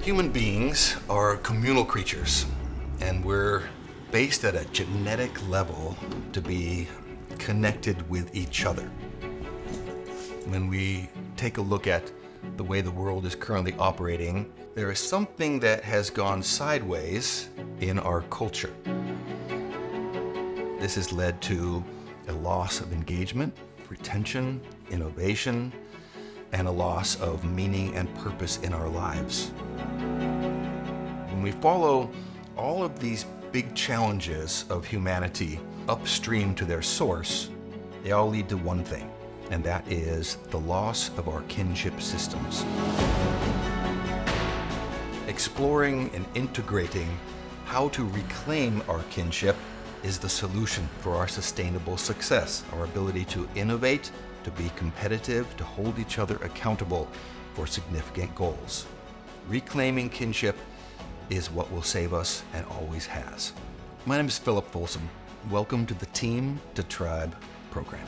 Human beings are communal creatures, and we're based at a genetic level to be connected with each other. When we take a look at the way the world is currently operating, there is something that has gone sideways in our culture. This has led to a loss of engagement, retention, innovation, and a loss of meaning and purpose in our lives. When we follow all of these big challenges of humanity upstream to their source, they all lead to one thing, and that is the loss of our kinship systems. Exploring and integrating how to reclaim our kinship is the solution for our sustainable success, our ability to innovate, to be competitive, to hold each other accountable for significant goals. Reclaiming kinship is what will save us and always has. My name is Philip Folsom. Welcome to the Team to Tribe program.